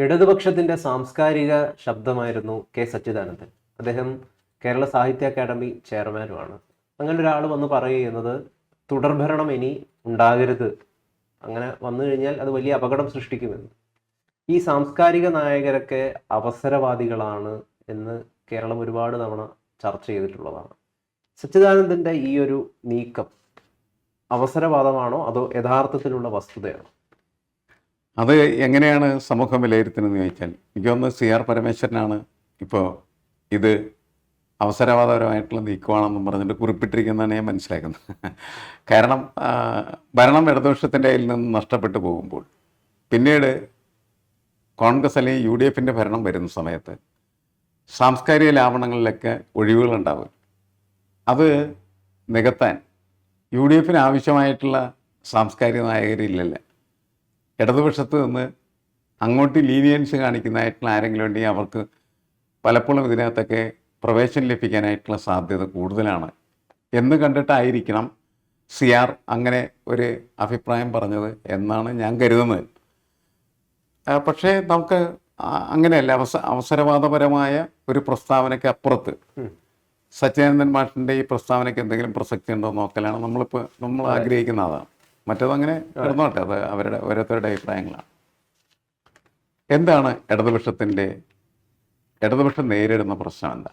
ഇടതുപക്ഷത്തിന്റെ സാംസ്കാരിക ശബ്ദമായിരുന്നു കെ സച്ചിദാനന്ദൻ. അദ്ദേഹം കേരള സാഹിത്യ അക്കാദമി ചെയർമാനുമാണ്. അങ്ങനെ ഒരാൾ വന്ന് പറയുന്നത് തുടർഭരണം ഇനി ഉണ്ടാകരുത്, അങ്ങനെ വന്നു കഴിഞ്ഞാൽ അത് വലിയ അപകടം സൃഷ്ടിക്കുമെന്ന്. ഈ സാംസ്കാരിക നായകരൊക്കെ അവസരവാദികളാണ് എന്ന് കേരളം ഒരുപാട് തവണ ചർച്ച ചെയ്തിട്ടുള്ളതാണ്. സച്ചിദാനന്ദന്റെ ഈ ഒരു നീക്കം അവസരവാദമാണോ അതോ യഥാർത്ഥത്തിലുള്ള വസ്തുതയാണോ? അത് എങ്ങനെയാണ് സമൂഹം വിലയിരുത്തുന്നതെന്ന് ചോദിച്ചാൽ എനിക്ക് തോന്നുന്നു CR പരമേശ്വരനാണ് ഇപ്പോൾ ഇത് അവസരവാദപരമായിട്ടുള്ള നീക്കമാണെന്നും പറഞ്ഞിട്ട് കുറിപ്പിട്ടിരിക്കുന്നതാണ് ഞാൻ മനസ്സിലാക്കുന്നത്. കാരണം ഭരണം ഇടതുപക്ഷത്തിൻ്റെ കയ്യിൽ നിന്ന് നഷ്ടപ്പെട്ടു പോകുമ്പോൾ പിന്നീട് കോൺഗ്രസ് അല്ലെങ്കിൽ UDFൻ്റെ ഭരണം വരുന്ന സമയത്ത് സാംസ്കാരിക ലാവണങ്ങളിലൊക്കെ ഒഴിവുകളുണ്ടാവും. അത് നികത്താൻ UDFന് ആവശ്യമായിട്ടുള്ള സാംസ്കാരിക നായകരില്ലല്ലോ. ഇടതുപക്ഷത്ത് നിന്ന് അങ്ങോട്ട് ലീനിയൻസ് കാണിക്കുന്നതായിട്ടുള്ള ആരെങ്കിലും ഉണ്ടെങ്കിൽ അവർക്ക് പലപ്പോഴും ഇതിനകത്തൊക്കെ പ്രവേശനം ലഭിക്കാനായിട്ടുള്ള സാധ്യത കൂടുതലാണ് എന്ന് കണ്ടിട്ടായിരിക്കണം CR അങ്ങനെ ഒരു അഭിപ്രായം പറഞ്ഞത് എന്നാണ് ഞാൻ കരുതുന്നത്. പക്ഷേ നമുക്ക് അങ്ങനെയല്ല, അവസരവാദപരമായ ഒരു പ്രസ്താവനയ്ക്ക് അപ്പുറത്ത് സച്ചിദാനന്ദൻ മാഷിൻ്റെ ഈ പ്രസ്താവനയ്ക്ക് എന്തെങ്കിലും പ്രസക്തി ഉണ്ടോ നോക്കലാണ് നമ്മൾ ആഗ്രഹിക്കുന്ന അതാണ്. മറ്റേതങ്ങനെ കിടന്നോട്ടെ, അത് അവരുടെ ഓരോരുത്തരുടെ അഭിപ്രായങ്ങളാണ്. എന്താണ് ഇടതുപക്ഷം നേരിടുന്ന പ്രശ്നം എന്താ?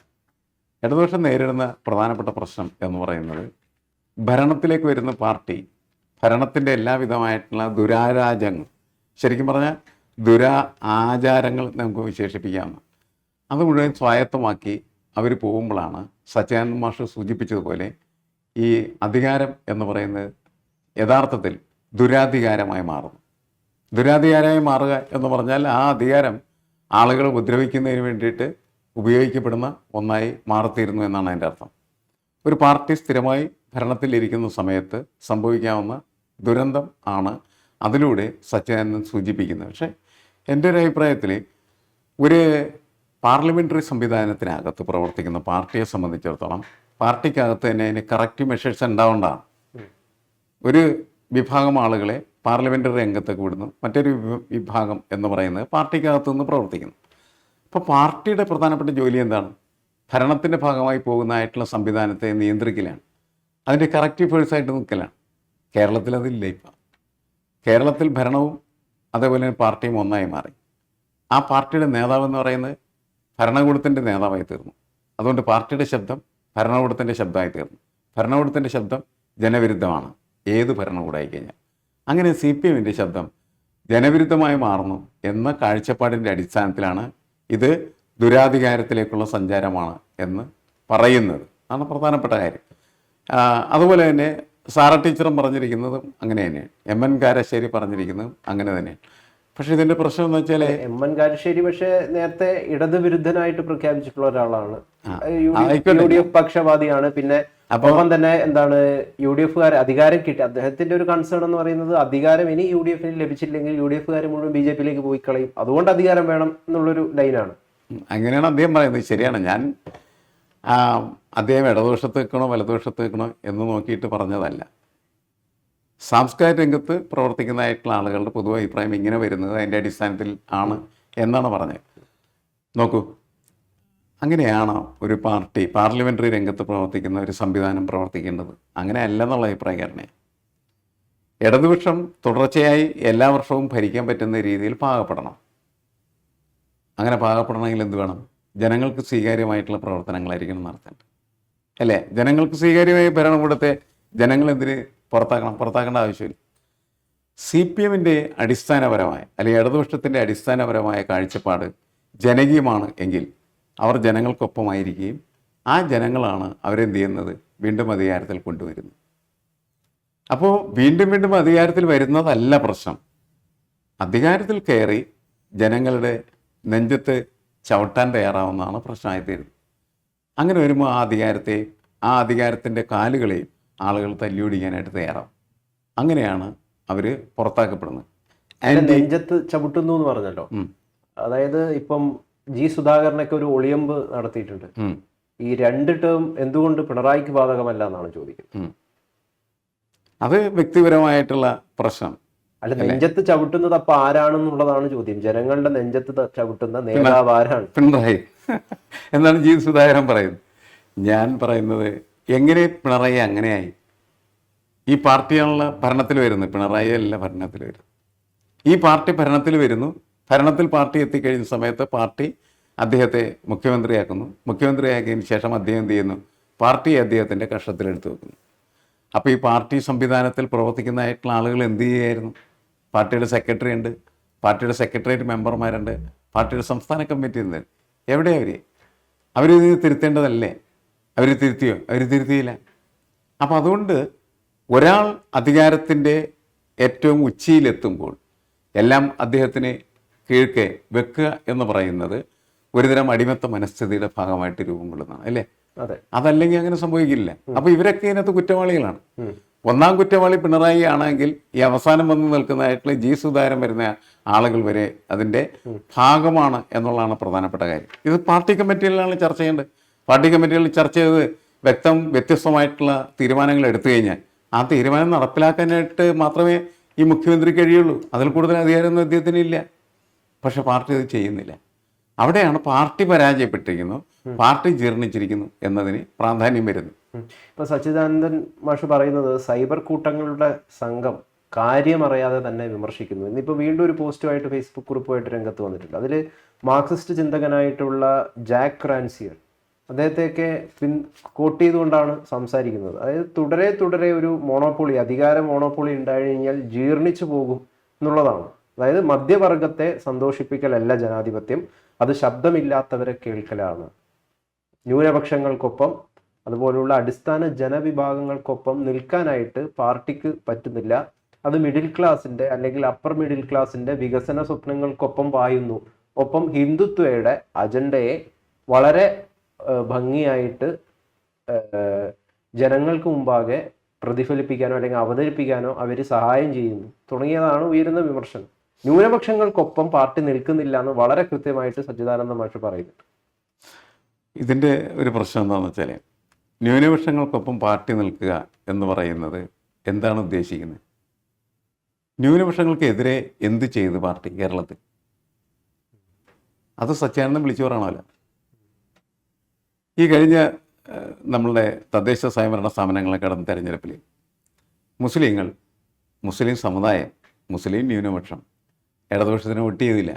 ഇടതുപക്ഷം നേരിടുന്ന പ്രധാനപ്പെട്ട പ്രശ്നം എന്ന് പറയുന്നത് ഭരണത്തിലേക്ക് വരുന്ന പാർട്ടി ഭരണത്തിൻ്റെ എല്ലാവിധമായിട്ടുള്ള ദുരാരാജങ്ങൾ, ശരിക്കും പറഞ്ഞാൽ ആചാരങ്ങൾ നമുക്ക് വിശേഷിപ്പിക്കാവുന്ന അത് മുഴുവൻ സ്വായത്തമാക്കി അവർ പോകുമ്പോഴാണ് സച്ചിദാനന്ദൻ മാഷ് സൂചിപ്പിച്ചതുപോലെ ഈ അധികാരം എന്ന് പറയുന്നത് യഥാർത്ഥത്തിൽ ദുരാധികാരമായി മാറുന്നു. ദുരാധികാരമായി മാറുക എന്ന് പറഞ്ഞാൽ ആ അധികാരം ആളുകൾ ഉപദ്രവിക്കുന്നതിന് വേണ്ടിയിട്ട് ഉപയോഗിക്കപ്പെടുന്ന ഒന്നായി മാറിത്തീരുന്നു എന്നാണ് അതിൻ്റെ അർത്ഥം. ഒരു പാർട്ടി സ്ഥിരമായി ഭരണത്തിലിരിക്കുന്ന സമയത്ത് സംഭവിക്കാവുന്ന ദുരന്തം ആണ് അതിലൂടെ സച്ചിദാനന്ദൻ സൂചിപ്പിക്കുന്നത്. പക്ഷേ എൻ്റെ ഒരു അഭിപ്രായത്തിൽ ഒരു പാർലമെൻ്ററി സംവിധാനത്തിനകത്ത് പ്രവർത്തിക്കുന്ന പാർട്ടിയെ സംബന്ധിച്ചിടത്തോളം പാർട്ടിക്കകത്ത് തന്നെ അതിന് കറക്റ്റ് മെഷേഴ്സ് ഉണ്ടാവേണ്ടതാണ്. ഒരു വിഭാഗം ആളുകളെ പാർലമെൻ്ററി രംഗത്തേക്ക് വിടുന്നു, മറ്റൊരു വിഭാഗം എന്ന് പറയുന്നത് പാർട്ടിക്കകത്തു നിന്ന് പ്രവർത്തിക്കുന്നു. അപ്പോൾ പാർട്ടിയുടെ പ്രധാനപ്പെട്ട ജോലി എന്താണ്? ഭരണത്തിൻ്റെ ഭാഗമായി പോകുന്നതായിട്ടുള്ള സംവിധാനത്തെ നിയന്ത്രിക്കലാണ്, അതിൻ്റെ കറക്റ്റീവ് ഫോഴ്സായിട്ട് നിൽക്കലാണ്. കേരളത്തിൽ അതില്ല. ഇപ്പം കേരളത്തിൽ ഭരണവും അതേപോലെ തന്നെ പാർട്ടിയും ഒന്നായി മാറി. ആ പാർട്ടിയുടെ നേതാവെന്ന് പറയുന്നത് ഭരണകൂടത്തിൻ്റെ നേതാവായി തീർന്നു. അതുകൊണ്ട് പാർട്ടിയുടെ ശബ്ദം ഭരണകൂടത്തിൻ്റെ ശബ്ദമായി തീർന്നു. ഭരണകൂടത്തിൻ്റെ ശബ്ദം ജനവിരുദ്ധമാണ് ഏത് ഭരണകൂടമായി കഴിഞ്ഞാൽ. അങ്ങനെ CPMൻ്റെ ശബ്ദം ജനവിരുദ്ധമായി മാറുന്നു എന്ന കാഴ്ചപ്പാടിൻ്റെ അടിസ്ഥാനത്തിലാണ് ഇത് ദുരാധികാരത്തിലേക്കുള്ള സഞ്ചാരമാണ് എന്ന് പറയുന്നത്. ആണ് പ്രധാനപ്പെട്ട കാര്യം. അതുപോലെ തന്നെ സാറ ടീച്ചറും പറഞ്ഞിരിക്കുന്നതും അങ്ങനെ തന്നെയാണ്, MN കാരശ്ശേരി പറഞ്ഞിരിക്കുന്നതും അങ്ങനെ തന്നെയാണ്. പക്ഷെ ഇതിൻ്റെ പ്രശ്നം എന്ന് വെച്ചാൽ MN കാരശ്ശേരി പക്ഷേ നേരത്തെ ഇടതുവിരുദ്ധനായിട്ട് പ്രഖ്യാപിച്ചിട്ടുള്ള ഒരാളാണ്, UDF പക്ഷപാതിയാണ്. പിന്നെ അപ്പം തന്നെ എന്താണ് UDFകാർ അധികാരം കിട്ടി. അദ്ദേഹത്തിന്റെ ഒരു കൺസേൺ എന്ന് പറയുന്നത് അധികാരം ഇനി UDFന് ലഭിച്ചില്ലെങ്കിൽ UDFകാർ മുഴുവൻ BJPയിലേക്ക് പോയി കളയും, അതുകൊണ്ട് അധികാരം വേണം എന്നുള്ളൊരു ലൈനാണ്. അങ്ങനെയാണ് അദ്ദേഹം പറയുന്നത്. ശരിയാണ്. ഞാൻ അദ്ദേഹം ഇടതുപക്ഷത്ത് നിൽക്കണോ വലതുപക്ഷത്ത് നിൽക്കണോ എന്ന് നോക്കിയിട്ട് പറഞ്ഞതല്ല. സാംസ്കാരിക രംഗത്ത് പ്രവർത്തിക്കുന്നതായിട്ടുള്ള ആളുകളുടെ പൊതുവെ അഭിപ്രായം ഇങ്ങനെ വരുന്നത് അതിൻ്റെ അടിസ്ഥാനത്തിൽ ആണ് എന്നാണ് പറഞ്ഞത്. നോക്കൂ, അങ്ങനെയാണോ ഒരു പാർട്ടി പാർലമെൻ്ററി രംഗത്ത് പ്രവർത്തിക്കുന്ന ഒരു സംവിധാനം പ്രവർത്തിക്കേണ്ടത്? അങ്ങനെ അല്ലെന്നുള്ള അഭിപ്രായക്കാരനെ. ഇടതുപക്ഷം തുടർച്ചയായി എല്ലാ വർഷവും ഭരിക്കാൻ പറ്റുന്ന രീതിയിൽ പാകപ്പെടണം. അങ്ങനെ പാകപ്പെടണമെങ്കിൽ എന്ത് വേണം? ജനങ്ങൾക്ക് സ്വീകാര്യമായിട്ടുള്ള പ്രവർത്തനങ്ങളായിരിക്കണം നടത്തേണ്ടത്, അല്ലേ? ജനങ്ങൾക്ക് സ്വീകാര്യമായ ഭരണകൂടത്തെ ജനങ്ങളെന്തിന് പുറത്താക്കേണ്ട ആവശ്യമില്ല. CPMൻ്റെ അടിസ്ഥാനപരമായ അല്ലെങ്കിൽ ഇടതുപക്ഷത്തിൻ്റെ അടിസ്ഥാനപരമായ കാഴ്ചപ്പാട് ജനകീയമാണ് എങ്കിൽ അവർ ജനങ്ങൾക്കൊപ്പമായിരിക്കുകയും ആ ജനങ്ങളാണ് അവരെന്ത് ചെയ്യുന്നത്? വീണ്ടും അധികാരത്തിൽ കൊണ്ടുവരുന്നത്. അപ്പോൾ വീണ്ടും അധികാരത്തിൽ വരുന്നതല്ല പ്രശ്നം. അധികാരത്തിൽ കയറി ജനങ്ങളുടെ നെഞ്ചത്ത് ചവിട്ടാൻ തയ്യാറാവുന്നതാണ് പ്രശ്നമായിത്തീരുന്നത്. അങ്ങനെ വരുമ്പോൾ ആ അധികാരത്തിൻ്റെ കാലുകളെയും ആളുകൾ തല്ലിയൊടിക്കാനായിട്ട് തയ്യാറാവും. അങ്ങനെയാണ് അവർ പുറത്താക്കപ്പെടുന്നത്. നെഞ്ചത്ത് ചവിട്ടുന്നു എന്ന് പറഞ്ഞല്ലോ. അതായത് ഇപ്പം സുധാകരനൊക്കെ ഒരു ഒളിയമ്പ് നടത്തിയിട്ടുണ്ട്. ഈ 2 ടേം എന്തുകൊണ്ട് പിണറായിക്ക് ബാധകമല്ല എന്നാണ് ചോദിക്കുന്നത്. അത് വ്യക്തിപരമായിട്ടുള്ള പ്രശ്നം. അല്ല, നെഞ്ചത്ത് ചവിട്ടുന്നത് അപ്പൊ ആരാണെന്നുള്ളതാണ് ചോദ്യം. ജനങ്ങളുടെ നെഞ്ചത്ത് ചവിട്ടുന്ന നേതാവ് ആരാണ്? പിണറായി എന്നാണ് ജി സുധാകരൻ പറയുന്നത്. ഞാൻ പറയുന്നത് എങ്ങനെ പിണറായി അങ്ങനെയായി? ഈ പാർട്ടിയാണുള്ള ഭരണത്തിൽ വരുന്നത്, പിണറായി അല്ല ഭരണത്തിൽ വരുന്നത്. ഈ പാർട്ടി ഭരണത്തിൽ വരുന്നു, ഭരണത്തിൽ പാർട്ടി എത്തിക്കഴിഞ്ഞ സമയത്ത് പാർട്ടി അദ്ദേഹത്തെ മുഖ്യമന്ത്രിയാക്കുന്നു. മുഖ്യമന്ത്രിയാക്കിയതിന് ശേഷം അദ്ദേഹം എന്ത് ചെയ്യുന്നു? പാർട്ടി അദ്ദേഹത്തിൻ്റെ കഷത്തിലെടുത്ത് വെക്കുന്നു. അപ്പോൾ ഈ പാർട്ടി സംവിധാനത്തിൽ പ്രവർത്തിക്കുന്നതായിട്ടുള്ള ആളുകൾ എന്ത് ചെയ്യുമായിരുന്നു? പാർട്ടിയുടെ സെക്രട്ടറി ഉണ്ട്, പാർട്ടിയുടെ സെക്രട്ടേറിയറ്റ് മെമ്പർമാരുണ്ട്, പാർട്ടിയുടെ സംസ്ഥാന കമ്മിറ്റി ഉണ്ട്. എവിടെ അവരിത് തിരുത്തേണ്ടതല്ലേ? അവർ തിരുത്തിയോ? അവർ തിരുത്തിയില്ല. അപ്പോൾ അതുകൊണ്ട് ഒരാൾ അധികാരത്തിൻ്റെ ഏറ്റവും ഉച്ചിയിലെത്തുമ്പോൾ എല്ലാം അദ്ദേഹത്തിന് കീഴ്ക്കെ വെക്കുക എന്ന് പറയുന്നത് ഒരുതരം അടിമത്ത മനസ്ഥിതിയുടെ ഭാഗമായിട്ട് രൂപം കൊള്ളുന്നതാണ്, അല്ലേ? അതെ. അതല്ലെങ്കിൽ അങ്ങനെ സംഭവിക്കില്ല. അപ്പോൾ ഇവരൊക്കെ ഇതിനകത്ത് കുറ്റവാളികളാണ്. ഒന്നാം കുറ്റവാളി പിണറായി ആണെങ്കിൽ ഈ അവസാനം വന്ന് നിൽക്കുന്നതായിട്ടുള്ള ജി സുധാകരൻ വരുന്ന ആളുകൾ വരെ അതിൻ്റെ ഭാഗമാണ് എന്നുള്ളതാണ് പ്രധാനപ്പെട്ട കാര്യം. ഇത് പാർട്ടി കമ്മിറ്റികളിലാണ് ചർച്ച ചെയ്യേണ്ടത്. പാർട്ടി കമ്മിറ്റികളിൽ ചർച്ച ചെയ്ത് വ്യത്യസ്തമായിട്ടുള്ള തീരുമാനങ്ങൾ എടുത്തു കഴിഞ്ഞാൽ ആ തീരുമാനം നടപ്പിലാക്കാനായിട്ട് മാത്രമേ ഈ മുഖ്യമന്ത്രി കഴിയുള്ളൂ. അതിൽ കൂടുതൽ അധികാരമൊന്നും അദ്ദേഹത്തിന് ഇല്ല. പക്ഷെ പാർട്ടി അത് ചെയ്യുന്നില്ല. അവിടെയാണ് പാർട്ടി പരാജയപ്പെട്ടിരിക്കുന്നു, പാർട്ടി ജീർണിച്ചിരിക്കുന്നു എന്നതിന് പ്രാധാന്യം വരുന്നു. ഇപ്പൊ സച്ചിദാനന്ദൻ മാഷ് പറയുന്നത് സൈബർ കൂട്ടങ്ങളുടെ സംഘം കാര്യമറിയാതെ തന്നെ വിമർശിക്കുന്നു. ഇന്നിപ്പോൾ വീണ്ടും ഒരു പോസ്റ്റുമായിട്ട് ഫേസ്ബുക്ക് കുറിപ്പുമായിട്ട് രംഗത്ത് വന്നിട്ടുണ്ട്. അതിൽ മാർക്സിസ്റ്റ് ചിന്തകനായിട്ടുള്ള ജാക്ക് ക്രാൻസിയർ അദ്ദേഹത്തെയൊക്കെ കോട്ട് ചെയ്തുകൊണ്ടാണ് സംസാരിക്കുന്നത്. അതായത് തുടരെ ഒരു മോണോപ്പൊളി, അധികാര മോണോപ്പൊളി ഉണ്ടായി കഴിഞ്ഞാൽ ജീർണിച്ചു പോകും എന്നുള്ളതാണ്. അതായത് മധ്യവർഗത്തെ സന്തോഷിപ്പിക്കലല്ല ജനാധിപത്യം, അത് ശബ്ദമില്ലാത്തവരെ കേൾക്കലാണ്. ന്യൂനപക്ഷങ്ങൾക്കൊപ്പം അതുപോലുള്ള അടിസ്ഥാന ജനവിഭാഗങ്ങൾക്കൊപ്പം നിൽക്കാനായിട്ട് പാർട്ടിക്ക് പറ്റുന്നില്ല. അത് മിഡിൽ ക്ലാസിൻ്റെ അല്ലെങ്കിൽ അപ്പർ മിഡിൽ ക്ലാസിൻ്റെ വികസന സ്വപ്നങ്ങൾക്കൊപ്പം പായുന്നു. ഒപ്പം ഹിന്ദുത്വയുടെ അജണ്ടയെ വളരെ ഭംഗിയായിട്ട് ജനങ്ങൾക്ക് മുമ്പാകെ പ്രതിഫലിപ്പിക്കാനോ അല്ലെങ്കിൽ അവതരിപ്പിക്കാനോ അവർ സഹായം ചെയ്യുന്നു തുടങ്ങിയതാണ് ഉയരുന്ന വിമർശനം. ന്യൂനപക്ഷങ്ങൾക്കൊപ്പം പാർട്ടി നിൽക്കുന്നില്ല എന്ന് വളരെ കൃത്യമായിട്ട് സച്ചിദാനന്ദ മാഷ് പറയുന്നുണ്ട്. ഇതിൻ്റെ ഒരു പ്രശ്നം എന്താണെന്ന് വെച്ചാൽ ന്യൂനപക്ഷങ്ങൾക്കൊപ്പം പാർട്ടി നിൽക്കുക എന്ന് പറയുന്നത് എന്താണ് ഉദ്ദേശിക്കുന്നത്? ന്യൂനപക്ഷങ്ങൾക്കെതിരെ എന്ത് ചെയ്തു പാർട്ടി കേരളത്തിൽ? അത് സച്ചിദാനന്ദൻ വിളിച്ചു പറയണമല്ലോ. ഈ കഴിഞ്ഞ നമ്മളുടെ തദ്ദേശ സ്വയംഭരണ സ്ഥാപനങ്ങളെ കടന്ന തെരഞ്ഞെടുപ്പിൽ മുസ്ലിം സമുദായം, മുസ്ലിം ന്യൂനപക്ഷം ഇടതുപക്ഷത്തിന് വോട്ട് ചെയ്തില്ല.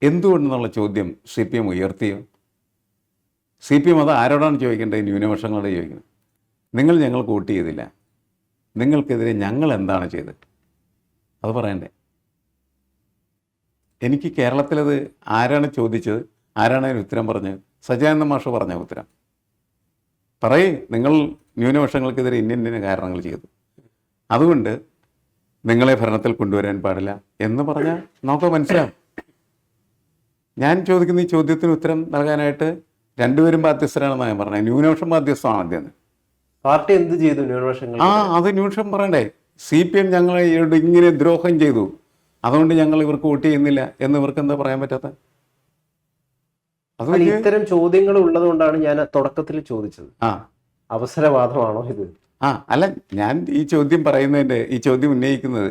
എന്തുകൊണ്ടെന്നുള്ള ചോദ്യം CPM ഉയർത്തിയോ? CPM അത് ആരോടാണ് ചോദിക്കേണ്ടത്? ന്യൂനപക്ഷങ്ങളോട് ചോദിക്കുന്നത്. ഞങ്ങൾക്ക് വോട്ട് ചെയ്തില്ല, നിങ്ങൾക്കെതിരെ ഞങ്ങൾ എന്താണ് ചെയ്തത്? അത് പറയണ്ടേ? എനിക്ക് കേരളത്തിലത് ആരാണ് ചോദിച്ചത്, ആരാണ് അതിന് ഉത്തരം പറഞ്ഞത്? സച്ചിദാനന്ദ മാഷ് പറഞ്ഞ ഉത്തരം നിങ്ങൾ ന്യൂനപക്ഷങ്ങൾക്കെതിരെ ഇന്ന കാരണങ്ങൾ ചെയ്തു, അതുകൊണ്ട് നിങ്ങളെ ഭരണത്തിൽ കൊണ്ടുവരാൻ പാടില്ല എന്ന് പറഞ്ഞാൽ നമുക്ക് മനസ്സിലാവും. ഞാൻ ചോദിക്കുന്ന ഈ ചോദ്യത്തിന് ഉത്തരം നൽകാനായിട്ട് രണ്ടുപേരും ബാധ്യസ്ഥരാണെന്നാണ് ഞാൻ പറഞ്ഞത്. ന്യൂനപക്ഷം ബാധ്യസ്ഥമാണ് അദ്ദേഹം. പാർട്ടി എന്ത് ചെയ്തു ന്യൂനപക്ഷങ്ങൾ? അത് ന്യൂനപക്ഷം പറയണ്ടേ? CPM ഞങ്ങളെ ഇങ്ങനെ ദ്രോഹം ചെയ്തു, അതുകൊണ്ട് ഞങ്ങൾ ഇവർക്ക് വോട്ട് ചെയ്യുന്നില്ല എന്ന് ഇവർക്ക് എന്താ പറയാൻ പറ്റാത്ത? അത് ഇത്തരം ചോദ്യങ്ങൾ ഉള്ളതുകൊണ്ടാണ് ഞാൻ തുടക്കത്തിൽ ചോദിച്ചത്. അവസരവാദമാണോ ഇത്? അല്ല, ഞാൻ ഈ ചോദ്യം ഉന്നയിക്കുന്നത്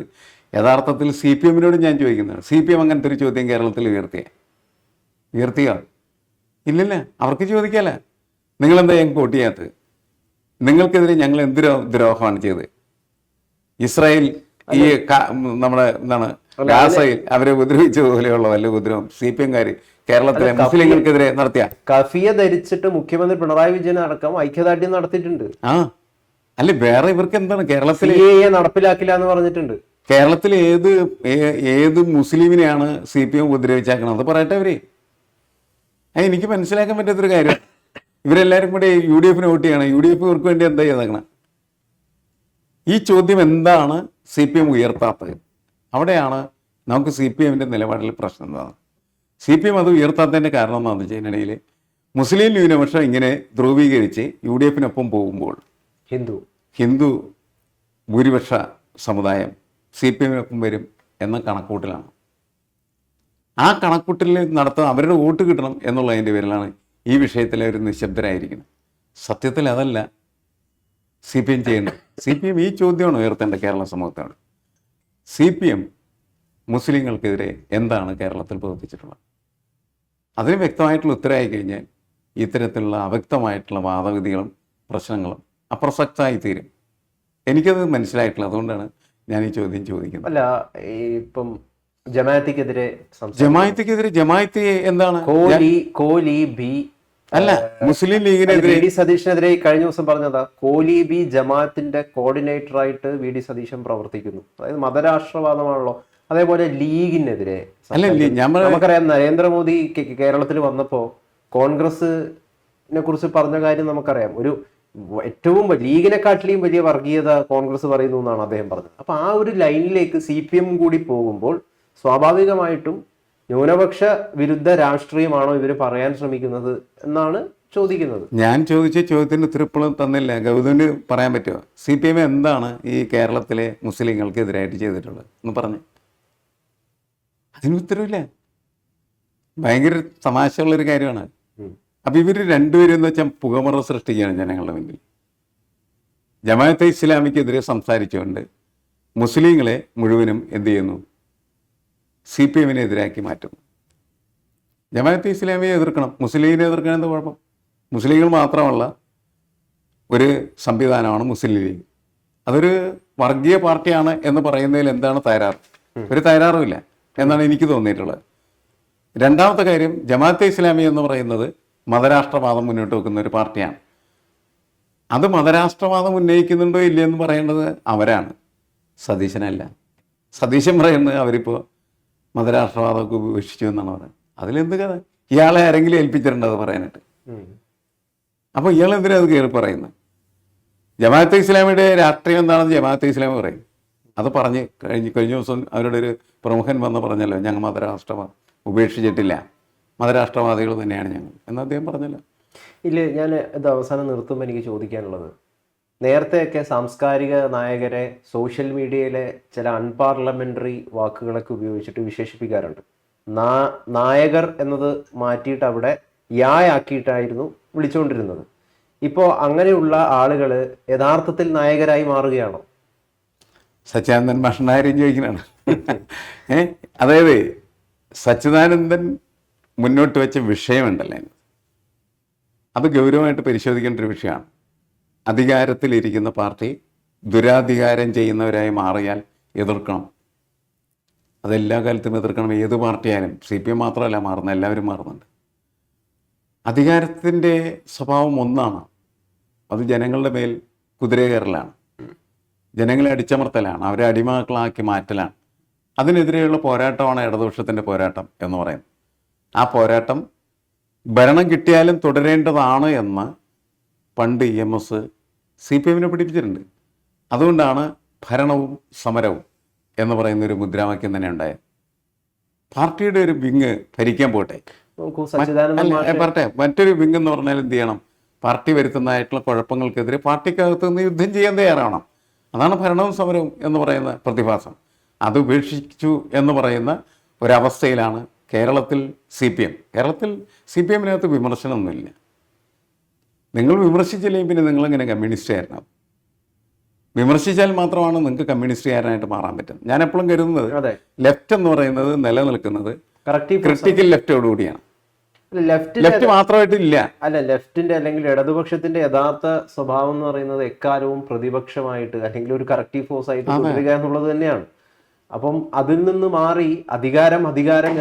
യഥാർത്ഥത്തിൽ CPM-നോട് ഞാൻ ചോദിക്കുന്നതാണ്. CPM അങ്ങനത്തെ ഒരു ചോദ്യം കേരളത്തിൽ ഉയർത്തിയോ? ഇല്ലല്ല, അവർക്ക് ചോദിക്കാല്ല. നിങ്ങളെന്താ ഞങ്ങൾക്ക് വോട്ട് ചെയ്യാത്തത്? നിങ്ങൾക്കെതിരെ ഞങ്ങൾ എന്ത് ദ്രോഹമാണ് ചെയ്തത്? ഇസ്രായേൽ ഈ നമ്മുടെ ഗാസയിൽ അവരെ ഉപദ്രവിച്ചതുപോലെയുള്ള വല്ല ഉപദ്രവം CPM-കാർ കേരളത്തിലെ മുസ്ലിങ്ങൾക്കെതിരെ നടത്തിയ? കഫിയ ധരിച്ചിട്ട് മുഖ്യമന്ത്രി പിണറായി വിജയൻ അടക്കം ഐക്യദാർഢ്യം നടത്തിയിട്ടുണ്ട്. അല്ല, വേറെ ഇവർക്ക് എന്താണ്? കേരളത്തിൽ നടപ്പിലാക്കില്ല എന്ന് പറഞ്ഞിട്ടുണ്ട്. കേരളത്തിൽ ഏത് മുസ്ലിമിനെയാണ് CPM ഉപദ്രവിച്ചേക്കണം? അത് പറയട്ടെ അവര്. എനിക്ക് മനസ്സിലാക്കാൻ പറ്റാത്തൊരു കാര്യം, ഇവരെല്ലാവരും കൂടി UDF-ന് വോട്ട് ചെയ്യണം. UDF ഇവർക്ക് വേണ്ടി എന്താ ചെയ്തേക്കണം? ഈ ചോദ്യം എന്താണ് CPM ഉയർത്താത്തത്? അവിടെയാണ് നമുക്ക് CPM-ൻ്റെ നിലപാടിൽ പ്രശ്നം എന്താണ്. CPM അത് ഉയർത്താത്തതിൻ്റെ കാരണം എന്താണെന്ന് വെച്ച് കഴിഞ്ഞിടയിൽ മുസ്ലിം ന്യൂനപക്ഷം ഇങ്ങനെ ധ്രുവീകരിച്ച് UDF-നൊപ്പം പോകുമ്പോൾ ഹിന്ദു ഭൂരിപക്ഷ സമുദായം CPM-നൊപ്പം വരും എന്ന കണക്കൂട്ടലാണ്. ആ കണക്കൂട്ടലിൽ നടത്താൻ അവരുടെ വോട്ട് കിട്ടണം എന്നുള്ളതിൻ്റെ പേരിലാണ് ഈ വിഷയത്തിൽ അവർ നിശബ്ദരായിരിക്കുന്നത്. സത്യത്തിൽ അതല്ല. CPM ചെയ്യുന്നത്? CPM ഈ ചോദ്യമാണ് ഉയർത്തേണ്ട കേരള സമൂഹത്തോട്. CPM മുസ്ലിങ്ങൾക്കെതിരെ എന്താണ് കേരളത്തിൽ പ്രവർത്തിച്ചിട്ടുള്ളത്? അതിന് വ്യക്തമായിട്ടുള്ള ഉത്തരമായി കഴിഞ്ഞാൽ ഇത്തരത്തിലുള്ള അവ്യക്തമായിട്ടുള്ള വാദഗതികളും പ്രശ്നങ്ങളും അപ്രസക്തമായി തീരും. എനിക്കത് മനസ്സിലായിട്ടില്ല. അതുകൊണ്ടാണ് ഞാൻ ഈ ചോദ്യം ചോദിക്കുന്നത്. അല്ല, ഇപ്പം ജമാഅത്തിക്കെതിരെ ജമാഅത്ത് എന്താണ്? കോലി ബി അല്ല, മുസ്ലിം ലീഗിനെതിരെ വി ഡി സതീഷിനെതിരെ കഴിഞ്ഞ ദിവസം പറഞ്ഞതാ, കോലി ബി ജമാഅത്തിന്റെ കോർഡിനേറ്റർ ആയിട്ട് വി ഡി സതീശൻ പ്രവർത്തിക്കുന്നു. അതായത് മതരാഷ്ട്രവാദമാണല്ലോ. അതേപോലെ ലീഗിനെതിരെ നമുക്കറിയാം, നരേന്ദ്രമോദി കേരളത്തിൽ വന്നപ്പോ കോൺഗ്രസിനെ കുറിച്ച് പറഞ്ഞ കാര്യം നമുക്കറിയാം. ഒരു ഏറ്റവും ലീഗിനെക്കാട്ടിലും വലിയ വർഗീയത കോൺഗ്രസ് പറയുന്നു എന്നാണ് അദ്ദേഹം പറഞ്ഞത്. അപ്പൊ ആ ഒരു ലൈനിലേക്ക് CPM കൂടി പോകുമ്പോൾ സ്വാഭാവികമായിട്ടും ന്യൂനപക്ഷ വിരുദ്ധ രാഷ്ട്രീയമാണോ ഇവർ പറയാൻ ശ്രമിക്കുന്നത് എന്നാണ് ചോദിക്കുന്നത്. ഞാൻ ചോദിച്ച ചോദ്യത്തിന് ഉത്തരം ഇപ്പോഴും തന്നില്ല. ഗൗതമിന് പറയാൻ പറ്റുമോ? CPM എന്താണ് ഈ കേരളത്തിലെ മുസ്ലിങ്ങൾക്ക് എതിരായിട്ട് ചെയ്തിട്ടുള്ളത് എന്ന് പറഞ്ഞു. അതിന് ഉത്തരവില്ല. ഭയങ്കര തമാശയുള്ളൊരു കാര്യമാണ്. അപ്പം ഇവർ രണ്ടുപേരും എന്ന് വെച്ചാൽ പുകമറ സൃഷ്ടിക്കുകയാണ് ജനങ്ങളുടെ മുന്നിൽ. ജമാഅത്തെ ഇസ്ലാമിക്കെതിരെ സംസാരിച്ചുകൊണ്ട് മുസ്ലിങ്ങളെ മുഴുവനും എന്ത് ചെയ്യുന്നു? CPM-നെ എതിരാക്കി മാറ്റുന്നു. ജമാഅത്തെ ഇസ്ലാമിയെ എതിർക്കണം, മുസ്ലിമിനെ എതിർക്കണം. എന്താ കുഴപ്പം? മുസ്ലിങ്ങൾ മാത്രമല്ല ഒരു സംവിധാനമാണ് മുസ്ലിം ലീഗ്. അതൊരു വർഗീയ പാർട്ടിയാണ് എന്ന് പറയുന്നതിൽ എന്താണ് തകരാറ്? ഒരു തകരാറുമില്ല എന്നാണ് എനിക്ക് തോന്നിയിട്ടുള്ളത്. രണ്ടാമത്തെ കാര്യം, ജമാഅത്തെ ഇസ്ലാമി എന്ന് പറയുന്നത് മതരാഷ്ട്രവാദം മുന്നോട്ട് വെക്കുന്ന ഒരു പാർട്ടിയാണ്. അത് മതരാഷ്ട്രവാദം ഉന്നയിക്കുന്നുണ്ടോ ഇല്ലയെന്ന് പറയേണ്ടത് അവരാണ്, സതീശനല്ല. സതീശൻ പറയുന്നത് അവരിപ്പോൾ മതരാഷ്ട്രവാദമൊക്കെ ഉപേക്ഷിച്ചു എന്നാണ് പറയുന്നത്. അതിലെന്ത് കഥ? ഇയാളെ ആരെങ്കിലും ഏൽപ്പിച്ചിട്ടുണ്ട് അത് പറയാനായിട്ട്? അപ്പോൾ ഇയാൾ എന്തിനാ അത് കയറി പറയുന്നത്? ജമാഅത്തെ ഇസ്ലാമിയുടെ രാഷ്ട്രീയം എന്താണെന്ന് ജമാഅത്തെ ഇസ്ലാമി പറയും. അത് പറഞ്ഞ് കഴിഞ്ഞ ദിവസം അവരുടെ ഒരു പ്രമുഖൻ വന്ന് പറഞ്ഞല്ലോ, ഞങ്ങൾ മതരാഷ്ട്രവാദം ഉപേക്ഷിച്ചിട്ടില്ല, മതരാഷ്ട്രവാദികൾ തന്നെയാണ് ഞങ്ങൾ എന്ന് അദ്ദേഹം പറഞ്ഞല്ലോ. ഇല്ല, ഞാൻ ഇത് അവസാനം നിർത്തുമ്പോൾ എനിക്ക് ചോദിക്കാനുള്ളത്, നേരത്തെയൊക്കെ സാംസ്കാരിക നായകരെ സോഷ്യൽ മീഡിയയിലെ ചില അൺപാർലമെന്ററി വാക്കുകളൊക്കെ ഉപയോഗിച്ചിട്ട് വിശേഷിപ്പിക്കാറുണ്ട്. നായകർ എന്നത് മാറ്റിയിട്ട് അവിടെ യായാക്കിയിട്ടായിരുന്നു വിളിച്ചുകൊണ്ടിരുന്നത്. ഇപ്പോൾ അങ്ങനെയുള്ള ആളുകൾ യഥാർത്ഥത്തിൽ നായകരായി മാറുകയാണോ? സച്ചിദാനന്ദൻ മാഷനാരും ചോദിക്കുന്നതാണ്. അതായത് സച്ചിദാനന്ദൻ മുന്നോട്ട് വെച്ച വിഷയമുണ്ടല്ലോ, അത് ഗൗരവമായിട്ട് പരിശോധിക്കേണ്ട ഒരു വിഷയമാണ്. അധികാരത്തിലിരിക്കുന്ന പാർട്ടി ദുരാധികാരം ചെയ്യുന്നവരായി മാറിയാൽ എതിർക്കണം. അതെല്ലാ കാലത്തും എതിർക്കണം. ഏത് പാർട്ടിയായാലും, CPM മാത്രമല്ല മാറുന്നത്, എല്ലാവരും മാറുന്നുണ്ട്. അധികാരത്തിൻ്റെ സ്വഭാവം ഒന്നാണ്, അത് ജനങ്ങളുടെ മേൽ കുതിര കയറലാണ്, ജനങ്ങളെ അടിച്ചമർത്തലാണ്, അവരെ അടിമക്കളാക്കി മാറ്റലാണ്. അതിനെതിരെയുള്ള പോരാട്ടമാണ് ഇടതുപക്ഷത്തിൻ്റെ പോരാട്ടം എന്ന് പറയുന്നത്. ആ പോരാട്ടം ഭരണം കിട്ടിയാലും തുടരേണ്ടതാണ് എന്ന് പണ്ട് EMS CPM-നെ പഠിപ്പിച്ചിട്ടുണ്ട്. അതുകൊണ്ടാണ് ഭരണവും സമരവും എന്ന് പറയുന്നൊരു മുദ്രാവാക്യം തന്നെ ഉണ്ടായത്. പാർട്ടിയുടെ ഒരു വിങ് ഭരിക്കാൻ പോട്ടെ, പറട്ടെ, മറ്റൊരു വിങ് എന്ന് പറഞ്ഞാൽ എന്ത് ചെയ്യണം? പാർട്ടി വരുത്തുന്നതായിട്ടുള്ള കുഴപ്പങ്ങൾക്കെതിരെ പാർട്ടിക്കകത്ത് നിന്ന് യുദ്ധം ചെയ്യാൻ തയ്യാറാവണം. അതാണ് ഭരണവും സമരവും എന്ന് പറയുന്ന പ്രതിഭാസം. അത് ഉപേക്ഷിച്ചു എന്ന് പറയുന്ന ഒരവസ്ഥയിലാണ് കേരളത്തിൽ CPM. കേരളത്തിൽ CPM-നകത്ത് വിമർശനമൊന്നുമില്ല. നിങ്ങൾ വിമർശിച്ചില്ലെങ്കിൽ പിന്നെ നിങ്ങളെങ്ങനെ കമ്മ്യൂണിസ്റ്റുകാരനാവും? വിമർശിച്ചാൽ മാത്രമാണ് നിങ്ങൾക്ക് കമ്മ്യൂണിസ്റ്റുകാരനായിട്ട് മാറാൻ പറ്റും. ഞാൻ എപ്പോഴും കരുതുന്നത് ലെഫ്റ്റ് എന്ന് പറയുന്നത് നിലനിൽക്കുന്നത് ക്രിട്ടിക്കൽ ലെഫ്റ്റോടുകൂടിയാണ്. ലെഫ്റ്റ് മാത്രമായിട്ടില്ല. അല്ല, ലെഫ്റ്റിന്റെ അല്ലെങ്കിൽ ഇടതുപക്ഷത്തിന്റെ യഥാർത്ഥ സ്വഭാവം എന്ന് പറയുന്നത് എക്കാലവും പ്രതിപക്ഷമായിട്ട് അല്ലെങ്കിൽ ഒരു കറക്റ്റീവ് ഫോഴ്സ് ആയിട്ട് തുടരുക എന്നുള്ളത് തന്നെയാണ്. അപ്പം അതിൽ നിന്ന് മാറി അധികാരം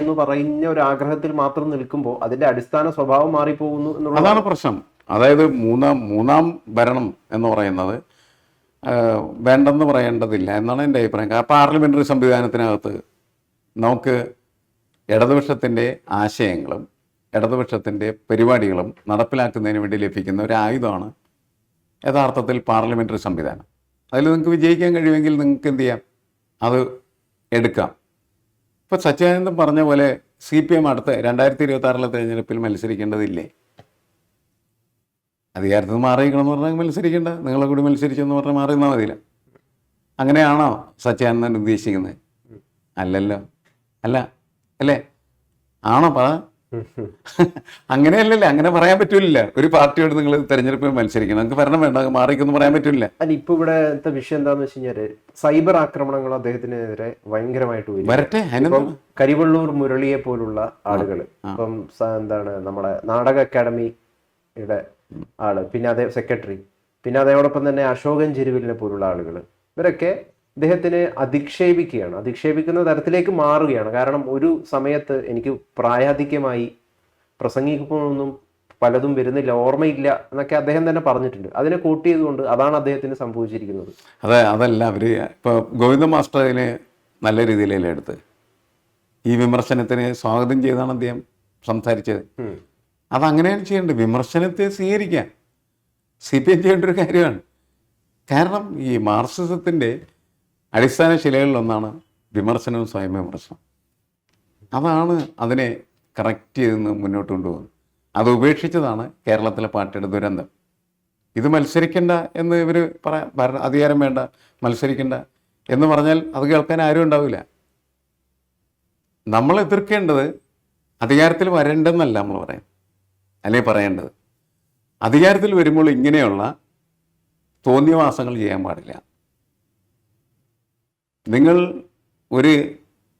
എന്ന് പറയുന്ന ഒരു ആഗ്രഹത്തിൽ മാത്രം നിൽക്കുമ്പോൾ അതിന്റെ അടിസ്ഥാന സ്വഭാവം മാറിപ്പോകുന്നു എന്നുള്ളതാണ് പ്രശ്നം. അതായത് മൂന്നാം ഭരണം എന്ന് പറയുന്നത് വേണ്ടെന്ന് പറയേണ്ടതില്ല എന്നാണ് എൻ്റെ അഭിപ്രായം. പാർലമെൻ്ററി സംവിധാനത്തിനകത്ത് നമുക്ക് ഇടതുപക്ഷത്തിൻ്റെ ആശയങ്ങളും ഇടതുപക്ഷത്തിൻ്റെ പരിപാടികളും നടപ്പിലാക്കുന്നതിന് വേണ്ടി ലഭിക്കുന്ന ഒരു ആയുധമാണ് യഥാർത്ഥത്തിൽ പാർലമെൻ്ററി സംവിധാനം. അതിൽ നിങ്ങൾക്ക് വിജയിക്കാൻ കഴിയുമെങ്കിൽ നിങ്ങൾക്ക് എന്ത് ചെയ്യാം? അത് എടുക്കാം. ഇപ്പോൾ സച്ചിദാനന്ദൻ പറഞ്ഞ പോലെ CPM അടുത്ത 2026 തെരഞ്ഞെടുപ്പിൽ മത്സരിക്കേണ്ടതില്ലേ? അധികാരത്തിൽ മാറിയിരിക്കണമെന്ന് പറഞ്ഞാൽ മത്സരിക്കേണ്ട, നിങ്ങളെ കൂടി മത്സരിച്ചെന്ന് പറഞ്ഞാൽ മാറിയെന്നാൽ മതിയില്ല. അങ്ങനെയാണോ സച്ചിദാനന്ദൻ ഉദ്ദേശിക്കുന്നത്? അല്ലല്ലോ. അല്ല അല്ലേ? ആണോ? പറ. അങ്ങനെയല്ലല്ലേ, അങ്ങനെ പറയാൻ പറ്റൂല. ഒരു പാർട്ടിയോട് നിങ്ങൾ തെരഞ്ഞെടുപ്പിൽ മത്സരിക്കണം, നിങ്ങൾക്ക് ഭരണം വേണ്ട, മാറിക്കൊന്നും പറയാൻ പറ്റില്ല. അല്ല, ഇപ്പൊ ഇവിടുത്തെ വിഷയം എന്താന്ന് വെച്ച് കഴിഞ്ഞാല് സൈബർ ആക്രമണങ്ങൾ അദ്ദേഹത്തിനെതിരെ ഭയങ്കരമായിട്ട് വരും. വരട്ടെ. ഇപ്പം കരിവള്ളൂർ മുരളിയെ പോലുള്ള ആളുകൾ, ഇപ്പം എന്താണ് നമ്മുടെ നാടക അക്കാദമിയുടെ ആള്, പിന്നെ അതേ സെക്രട്ടറി, പിന്നെ അതോടൊപ്പം തന്നെ അശോകൻ ചെരുവിലിനെ പോലുള്ള ആളുകൾ, ഇവരൊക്കെ ഇദ്ദേഹത്തിനെ അധിക്ഷേപിക്കുന്ന തരത്തിലേക്ക് മാറുകയാണ്. കാരണം ഒരു സമയത്ത് എനിക്ക് പ്രായാധിക്യമായി, പ്രസംഗിക്കുമ്പോഴൊന്നും പലതും വരുന്നില്ല, ഓർമ്മയില്ല എന്നൊക്കെ അദ്ദേഹം തന്നെ പറഞ്ഞിട്ടുണ്ട്. അതിനെ കോട്ട് ചെയ്തുകൊണ്ട് അതാണ് അദ്ദേഹത്തിന് സംഭവിച്ചിരിക്കുന്നത്. അതല്ല അവര് ഇപ്പോൾ ഗോവിന്ദ മാസ്റ്റർ അതിനെ നല്ല രീതിയിലല്ലേ എടുത്ത്, ഈ വിമർശനത്തിന് സ്വാഗതം ചെയ്താണ് അദ്ദേഹം സംസാരിച്ചത്. അതങ്ങനെയാണ് ചെയ്യേണ്ടത്. വിമർശനത്തെ സ്വീകരിക്കാം. CPM ചെയ്യേണ്ട ഒരു കാര്യമാണ്. കാരണം ഈ മാർക്സിസത്തിൻ്റെ അടിസ്ഥാന ശിലകളിലൊന്നാണ് വിമർശനവും സ്വയം വിമർശനം. അതാണ് അതിനെ കറക്റ്റ് ചെയ്തെന്ന് മുന്നോട്ട് കൊണ്ടുപോകുന്നത്. അത് ഉപേക്ഷിച്ചതാണ് കേരളത്തിലെ പാർട്ടിയുടെ ദുരന്തം. ഇത് മത്സരിക്കേണ്ട എന്ന് ഇവർ അധികാരം വേണ്ട, മത്സരിക്കേണ്ട എന്ന് പറഞ്ഞാൽ അത് കേൾക്കാൻ ആരും ഉണ്ടാവില്ല. നമ്മൾ എതിർക്കേണ്ടത് അധികാരത്തിൽ വരേണ്ടെന്നല്ല നമ്മൾ പറയാം, അല്ലെങ്കിൽ പറയേണ്ടത്. അധികാരത്തിൽ വരുമ്പോൾ ഇങ്ങനെയുള്ള തോന്നിയവാസങ്ങൾ ചെയ്യാൻ പാടില്ല. നിങ്ങൾ ഒരു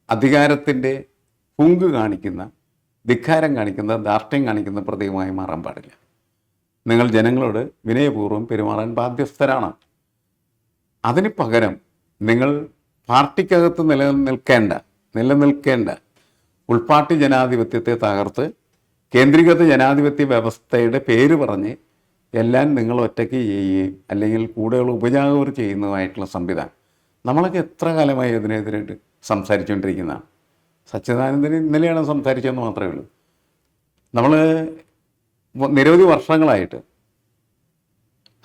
അധികാരത്തിൻ്റെ ഹുങ്ക് കാണിക്കുന്ന, ധിക്കാരം കാണിക്കുന്ന, ധാർഷ്ട്യം കാണിക്കുന്ന പ്രതീകമായി മാറാൻ പാടില്ല. നിങ്ങൾ ജനങ്ങളോട് വിനയപൂർവ്വം പെരുമാറാൻ ബാധ്യസ്ഥരാണ്. അതിന് പകരം നിങ്ങൾ പാർട്ടിക്കകത്ത് നിലനിൽക്കേണ്ട ഉൾപാർട്ടി ജനാധിപത്യത്തെ തകർത്ത് കേന്ദ്രീകൃത ജനാധിപത്യ വ്യവസ്ഥയുടെ പേര് പറഞ്ഞ് എല്ലാം നിങ്ങൾ ഒറ്റയ്ക്ക് ചെയ്യുകയും അല്ലെങ്കിൽ കൂടുതൽ ഉപജാഗർ ചെയ്യുന്നതുമായിട്ടുള്ള സംവിധാനം നമ്മളൊക്കെ എത്ര കാലമായി അതിനെതിരായിട്ട് സംസാരിച്ചുകൊണ്ടിരിക്കുന്നതാണ്. സച്ചിദാനന്ദന് ഇന്നലെയാണ് സംസാരിച്ചതെന്ന് മാത്രമേ ഉള്ളൂ. നമ്മൾ നിരവധി വർഷങ്ങളായിട്ട്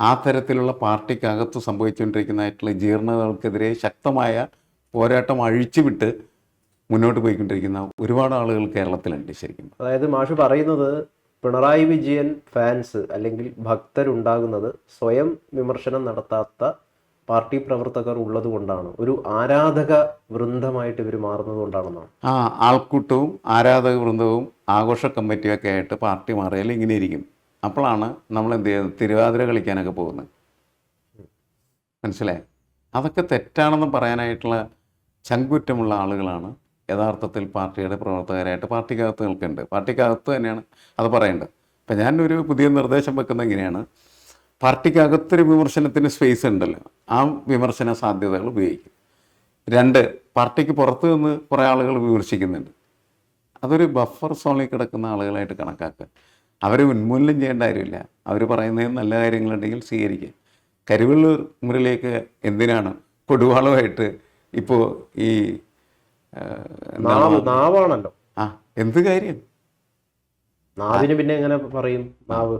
ആ തരത്തിലുള്ള പാർട്ടിക്കകത്ത് സംഭവിച്ചുകൊണ്ടിരിക്കുന്നതായിട്ടുള്ള ജീർണതകൾക്കെതിരെ ശക്തമായ പോരാട്ടം അഴിച്ചുവിട്ട് മുന്നോട്ട് പോയിക്കൊണ്ടിരിക്കുന്ന ഒരുപാട് ആളുകൾ കേരളത്തിലുണ്ട് ശരിക്കും. അതായത് മാഷ് പറയുന്നത് പിണറായി വിജയൻ ഫാൻസ് അല്ലെങ്കിൽ ഭക്തരുണ്ടാകുന്നത് സ്വയം വിമർശനം നടത്താത്ത പാർട്ടി പ്രവർത്തകർ ഉള്ളത് കൊണ്ടാണ്, ഒരു ആരാധക വൃന്ദമായിട്ട് ഇവർ മാറുന്നത് കൊണ്ടാണെന്നാണ്. ആൾക്കൂട്ടവും ആരാധക വൃന്ദവും ആഘോഷ കമ്മിറ്റിയൊക്കെ ആയിട്ട് പാർട്ടി മാറിയാൽ ഇങ്ങനെ ഇരിക്കും. അപ്പോഴാണ് നമ്മൾ എന്ത് ചെയ്യുന്നത്, തിരുവാതിര കളിക്കാനൊക്കെ പോകുന്നത്. മനസ്സിലായി? അതൊക്കെ തെറ്റാണെന്ന് പറയാനായിട്ടുള്ള ചങ്കുറ്റമുള്ള ആളുകളാണ് യഥാർത്ഥത്തിൽ പാർട്ടിയുടെ പ്രവർത്തകരായിട്ട് പാർട്ടിക്കകത്ത് നിൽക്കേണ്ടത്. പാർട്ടിക്കകത്ത് തന്നെയാണ് അത് പറയേണ്ടത്. അപ്പം ഞാനൊരു പുതിയ നിർദ്ദേശം വെക്കുന്നത് ഇങ്ങനെയാണ്: പാർട്ടിക്കകത്തൊരു വിമർശനത്തിന് സ്പേസ് ഉണ്ടല്ലോ, ആ വിമർശന സാധ്യതകൾ ഉപയോഗിക്കും. 2, പാർട്ടിക്ക് പുറത്ത് നിന്ന് കുറേ ആളുകൾ വിമർശിക്കുന്നുണ്ട്, അതൊരു ബഫർ സോണിൽ കിടക്കുന്ന ആളുകളായിട്ട് കണക്കാക്കുക. അവരെ ഉന്മൂലനം ചെയ്യേണ്ട കാര്യമില്ല. അവർ പറയുന്നതിന് നല്ല കാര്യങ്ങളുണ്ടെങ്കിൽ സ്വീകരിക്കുക. കരിവള്ളൂർ മുറിലേക്ക് എന്തിനാണ് കൊടുവാളുമായിട്ട് ഇപ്പോൾ ഈ നാവാണല്ലോ. എന്ത് കാര്യം? നാവിന് പിന്നെ എങ്ങനെ പറയും? നാവ്